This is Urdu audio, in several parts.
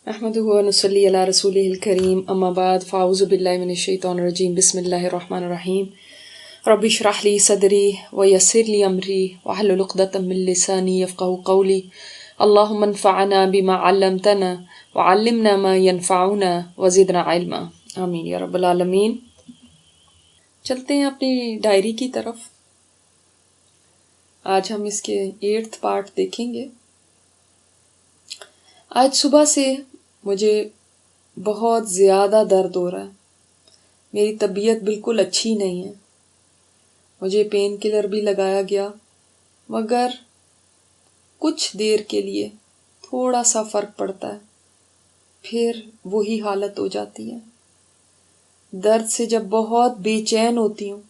نحمده ونصلي على رسوله الكريم اما بعد فاعوذ بالله من الشيطان الرجيم بسم الله الرحمن الرحيم رب اشرح لي صدري ويسر لي امري واحلل عقدة من لساني يفقهوا قولي اللهم انفعنا بما علمتنا وعلمنا ما ينفعنا وزدنا علما آمین یا رب العالمین۔ چلتے ہیں اپنی ڈائری کی طرف۔ آج ہم اس کے 8th پارٹ دیکھیں گے۔ آج صبح سے مجھے بہت زیادہ درد ہو رہا ہے، میری طبیعت بالکل اچھی نہیں ہے، مجھے پین کلر بھی لگایا گیا مگر کچھ دیر کے لیے تھوڑا سا فرق پڑتا ہے، پھر وہی حالت ہو جاتی ہے۔ درد سے جب بہت بے چین ہوتی ہوں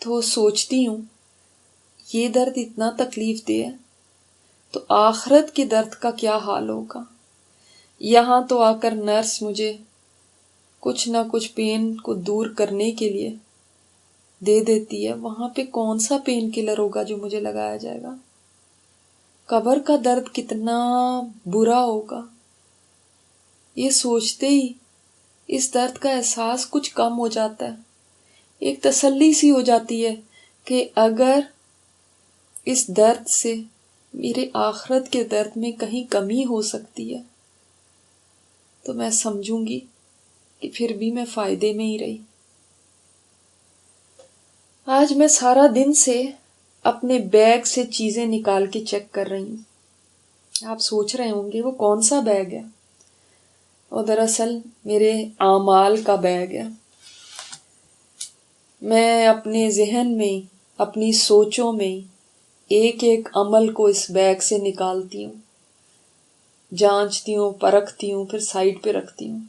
تو سوچتی ہوں یہ درد اتنا تکلیف دہ ہے تو آخرت کے درد کا کیا حال ہوگا۔ یہاں تو آ کر نرس مجھے کچھ نہ کچھ پین کو دور کرنے کے لیے دے دیتی ہے، وہاں پہ کون سا پین کلر ہوگا جو مجھے لگایا جائے گا۔ قبر کا درد کتنا برا ہوگا، یہ سوچتے ہی اس درد کا احساس کچھ کم ہو جاتا ہے، ایک تسلی سی ہو جاتی ہے کہ اگر اس درد سے میرے آخرت کے درد میں کہیں کمی ہو سکتی ہے تو میں سمجھوں گی کہ پھر بھی میں فائدے میں ہی رہی۔ آج میں سارا دن سے اپنے بیگ سے چیزیں نکال کے چیک کر رہی ہوں۔ آپ سوچ رہے ہوں گے وہ کون سا بیگ ہے؟ اور دراصل میرے اعمال کا بیگ ہے۔ میں اپنے ذہن میں، اپنی سوچوں میں ایک ایک عمل کو اس بیگ سے نکالتی ہوں، جانچتی ہوں، پرکھتی ہوں، پھر سائڈ پہ رکھتی ہوں۔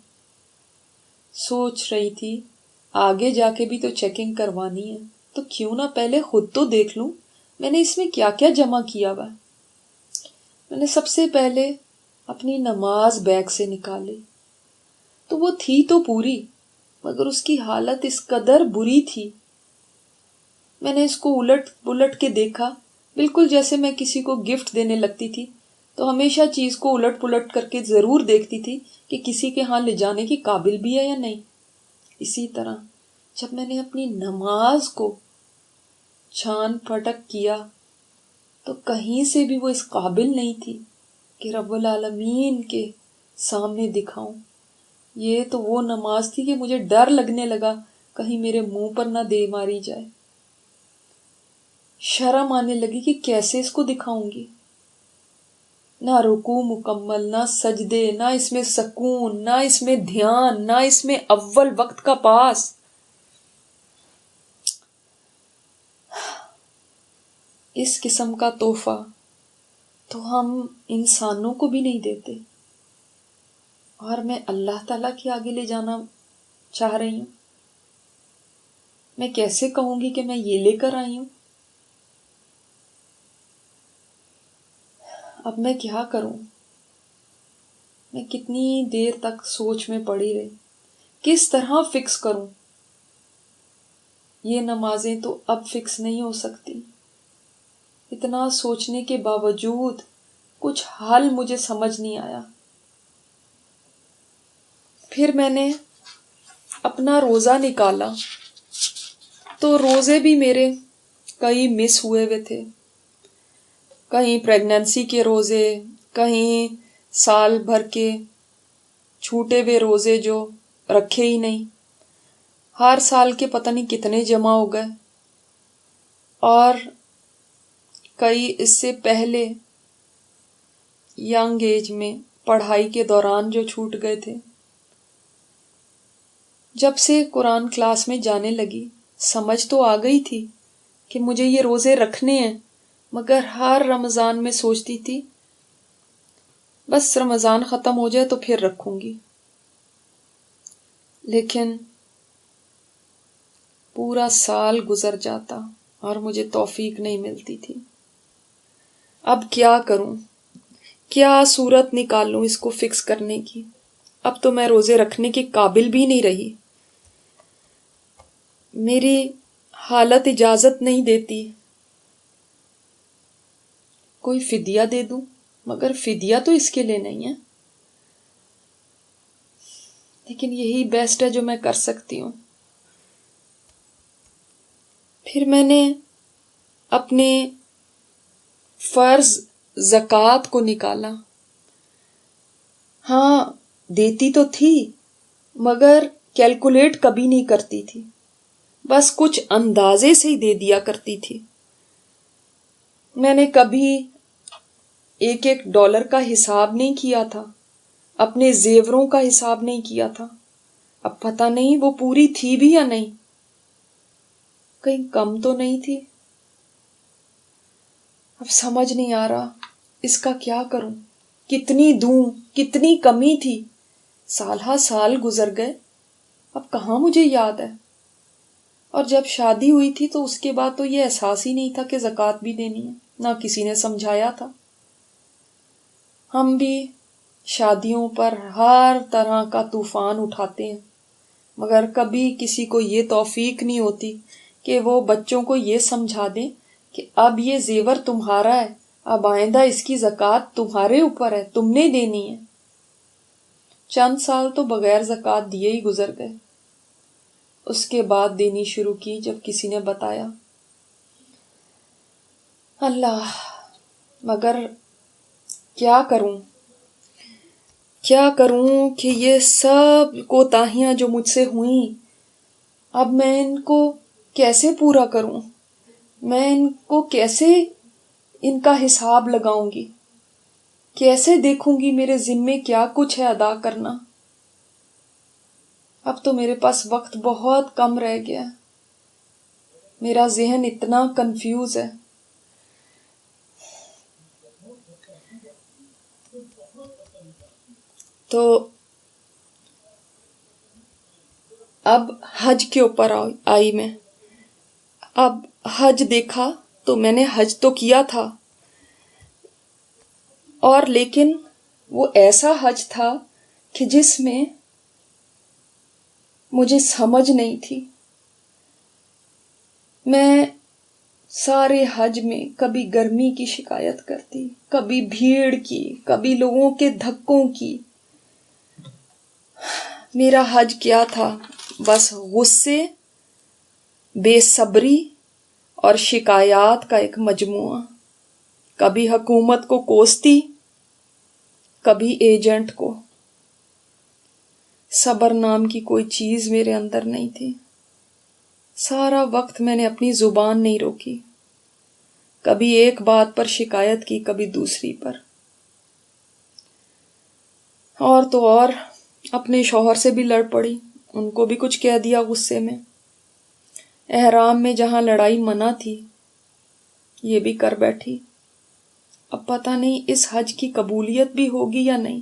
سوچ رہی تھی آگے جا کے بھی تو چیکنگ کروانی ہے تو کیوں نہ پہلے خود تو دیکھ لوں میں نے اس میں کیا کیا جمع کیا ہوا ہے۔ میں نے سب سے پہلے اپنی نماز بیگ سے نکالی تو وہ تھی تو پوری مگر اس کی حالت اس قدر بری تھی، میں نے اس کو الٹ پلٹ کے دیکھا، بالکل جیسے میں کسی کو گفٹ دینے لگتی تھی تو ہمیشہ چیز کو الٹ پلٹ کر کے ضرور دیکھتی تھی کہ کسی کے ہاں لے جانے کی قابل بھی ہے یا نہیں۔ اسی طرح جب میں نے اپنی نماز کو چھان پھٹک کیا تو کہیں سے بھی وہ اس قابل نہیں تھی کہ رب العالمین کے سامنے دکھاؤں۔ یہ تو وہ نماز تھی کہ مجھے ڈر لگنے لگا کہیں میرے منہ پر نہ دے ماری جائے، شرم آنے لگی کہ کیسے اس کو دکھاؤں گی۔ نہ رکوع مکمل، نہ سجدے، نہ اس میں سکون، نہ اس میں دھیان، نہ اس میں اول وقت کا پاس۔ اس قسم کا تحفہ تو ہم انسانوں کو بھی نہیں دیتے، اور میں اللہ تعالیٰ کے آگے لے جانا چاہ رہی ہوں۔ میں کیسے کہوں گی کہ میں یہ لے کر آئی ہوں؟ اب میں کیا کروں؟ میں کتنی دیر تک سوچ میں پڑی رہی، کس طرح فکس کروں؟ یہ نمازیں تو اب فکس نہیں ہو سکتی۔ اتنا سوچنے کے باوجود کچھ حل مجھے سمجھ نہیں آیا۔ پھر میں نے اپنا روزہ نکالا تو روزے بھی میرے کئی مس ہوئے ہوئے تھے، کہیں پریگننسی کے روزے، کہیں سال بھر کے چھوٹے ہوئے روزے جو رکھے ہی نہیں، ہر سال کے پتہ نہیں کتنے جمع ہو گئے، اور کئی اس سے پہلے ینگ ایج میں پڑھائی کے دوران جو چھوٹ گئے تھے۔ جب سے قرآن کلاس میں جانے لگی سمجھ تو آ گئی تھی کہ مجھے یہ روزے رکھنے ہیں، مگر ہر رمضان میں سوچتی تھی بس رمضان ختم ہو جائے تو پھر رکھوں گی، لیکن پورا سال گزر جاتا اور مجھے توفیق نہیں ملتی تھی۔ اب کیا کروں؟ کیا صورت نکالوں اس کو فکس کرنے کی؟ اب تو میں روزے رکھنے کے قابل بھی نہیں رہی، میری حالت اجازت نہیں دیتی۔ کوئی فدیہ دے دوں، مگر فدیہ تو اس کے لیے نہیں ہے۔ لیکن یہی بیسٹ ہے جو میں کر سکتی ہوں۔ پھر میں نے اپنے فرض زکوٰۃ کو نکالا۔ ہاں دیتی تو تھی مگر کیلکولیٹ کبھی نہیں کرتی تھی، بس کچھ اندازے سے ہی دے دیا کرتی تھی۔ میں نے کبھی ایک ایک ڈالر کا حساب نہیں کیا تھا، اپنے زیوروں کا حساب نہیں کیا تھا۔ اب پتہ نہیں وہ پوری تھی بھی یا نہیں، کہیں کم تو نہیں تھی۔ اب سمجھ نہیں آ رہا اس کا کیا کروں، کتنی دوں، کتنی کمی تھی۔ سال ہا سال گزر گئے، اب کہاں مجھے یاد ہے۔ اور جب شادی ہوئی تھی تو اس کے بعد تو یہ احساس ہی نہیں تھا کہ زکوٰۃ بھی دینی ہے، نہ کسی نے سمجھایا تھا۔ ہم بھی شادیوں پر ہر طرح کا طوفان اٹھاتے ہیں، مگر کبھی کسی کو یہ توفیق نہیں ہوتی کہ وہ بچوں کو یہ سمجھا دیں کہ اب یہ زیور تمہارا ہے، اب آئندہ اس کی زکوٰۃ تمہارے اوپر ہے، تم نے دینی ہے۔ چند سال تو بغیر زکوٰۃ دیے ہی گزر گئے، اس کے بعد دینی شروع کی جب کسی نے بتایا۔ اللہ، مگر کیا کروں کہ یہ سب کوتاہیاں جو مجھ سے ہوئیں، اب میں ان کو کیسے پورا کروں؟ میں ان کو کیسے ان کا حساب لگاؤں گی؟ کیسے دیکھوں گی میرے ذمے کیا کچھ ہے ادا کرنا؟ اب تو میرے پاس وقت بہت کم رہ گیا، میرا ذہن اتنا کنفیوز ہے۔ تو اب حج کے اوپر آئی میں۔ اب حج دیکھا تو میں نے حج تو کیا تھا، اور لیکن وہ ایسا حج تھا کہ جس میں مجھے سمجھ نہیں تھی۔ میں سارے حج میں کبھی گرمی کی شکایت کرتی، کبھی بھیڑ کی، کبھی لوگوں کے دھکوں کی۔ میرا حج کیا تھا؟ بس غصے، بے صبری اور شکایات کا ایک مجموعہ۔ کبھی حکومت کو کوستی، کبھی ایجنٹ کو۔ صبر نام کی کوئی چیز میرے اندر نہیں تھی۔ سارا وقت میں نے اپنی زبان نہیں روکی، کبھی ایک بات پر شکایت کی، کبھی دوسری پر۔ اور تو اور اپنے شوہر سے بھی لڑ پڑی، ان کو بھی کچھ کہہ دیا غصے میں۔ احرام میں جہاں لڑائی منع تھی، یہ بھی کر بیٹھی۔ اب پتہ نہیں اس حج کی قبولیت بھی ہوگی یا نہیں۔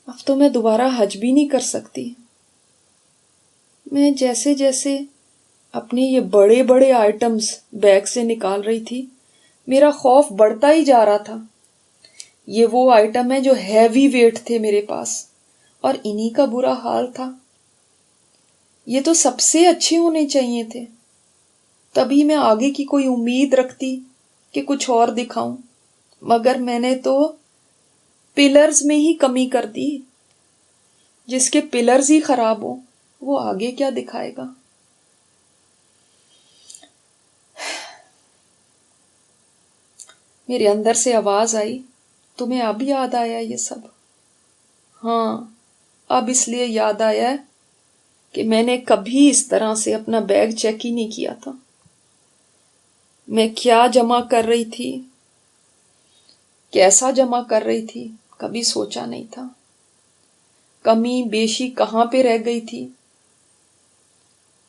اب تو میں دوبارہ حج بھی نہیں کر سکتی۔ میں جیسے جیسے اپنے یہ بڑے بڑے آئٹمز بیگ سے نکال رہی تھی، میرا خوف بڑھتا ہی جا رہا تھا۔ یہ وہ آئٹم ہے جو ہیوی ویٹ تھے میرے پاس، اور انہی کا برا حال تھا۔ یہ تو سب سے اچھے ہونے چاہیے تھے، تبھی میں آگے کی کوئی امید رکھتی کہ کچھ اور دکھاؤں، مگر میں نے تو پلرز میں ہی کمی کر دی۔ جس کے پلرز ہی خراب ہوں وہ آگے کیا دکھائے گا؟ میرے اندر سے آواز آئی، تمہیں اب یاد آیا یہ سب؟ ہاں، اب اس لیے یاد آیا کہ میں نے کبھی اس طرح سے اپنا بیگ چیک ہی نہیں کیا تھا۔ میں کیا جمع کر رہی تھی، کیسا جمع کر رہی تھی، کبھی سوچا نہیں تھا۔ کمی بیشی کہاں پہ رہ گئی تھی،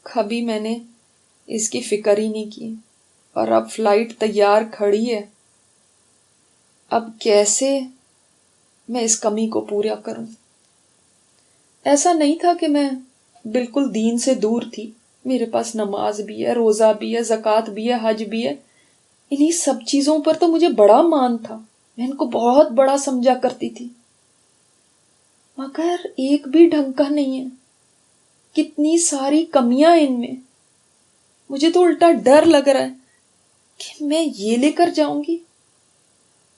کبھی میں نے اس کی فکر ہی نہیں کی۔ اور اب فلائٹ تیار کھڑی ہے، اب کیسے میں اس کمی کو پورا کروں؟ ایسا نہیں تھا کہ میں بالکل دین سے دور تھی، میرے پاس نماز بھی ہے، روزہ بھی ہے، زکوٰۃ بھی ہے، حج بھی ہے۔ انہی سب چیزوں پر تو مجھے بڑا مان تھا، میں ان کو بہت بڑا سمجھا کرتی تھی، مگر ایک بھی ڈھنگ کا نہیں ہے۔ کتنی ساری کمیاں ان میں۔ مجھے تو الٹا ڈر لگ رہا ہے کہ میں یہ لے کر جاؤں گی۔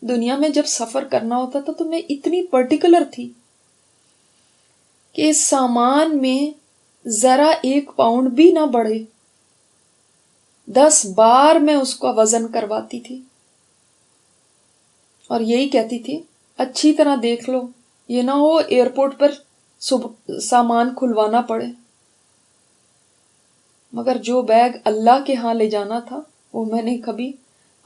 دنیا میں جب سفر کرنا ہوتا تھا تو میں اتنی پرٹیکولر تھی، کہ اس سامان میں ذرا 1 پاؤنڈ بھی نہ بڑھے. 10 بار میں اس کا وزن کرواتی تھی اور یہی کہتی تھی اچھی طرح دیکھ لو، یہ نہ ہو ایئرپورٹ پر سامان کھلوانا پڑے. مگر جو بیگ اللہ کے ہاں لے جانا تھا وہ میں نے کبھی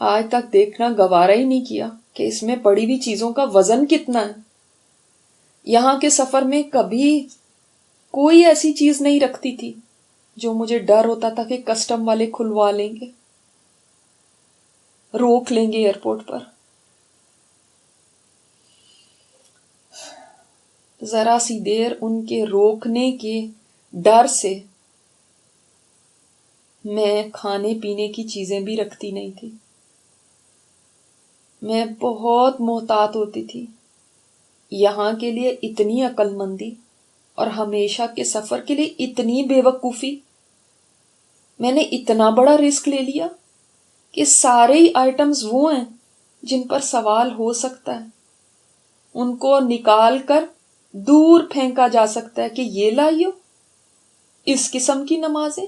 آج تک دیکھنا گوارا ہی نہیں کیا کہ اس میں پڑی ہوئی چیزوں کا وزن کتنا ہے. یہاں کے سفر میں کبھی کوئی ایسی چیز نہیں رکھتی تھی جو مجھے ڈر ہوتا تھا کہ کسٹم والے کھلوا لیں گے، روک لیں گے ایئرپورٹ پر. ذرا سی دیر ان کے روکنے کے ڈر سے میں کھانے پینے کی چیزیں بھی رکھتی نہیں تھی. میں بہت محتاط ہوتی تھی. یہاں کے لیے اتنی عقل مندی اور ہمیشہ کے سفر کے لیے اتنی بے وقوفی. میں نے اتنا بڑا رسک لے لیا کہ سارے ہی آئٹمز وہ ہیں جن پر سوال ہو سکتا ہے، ان کو نکال کر دور پھینکا جا سکتا ہے کہ یہ لائی ہو اس قسم کی نمازیں.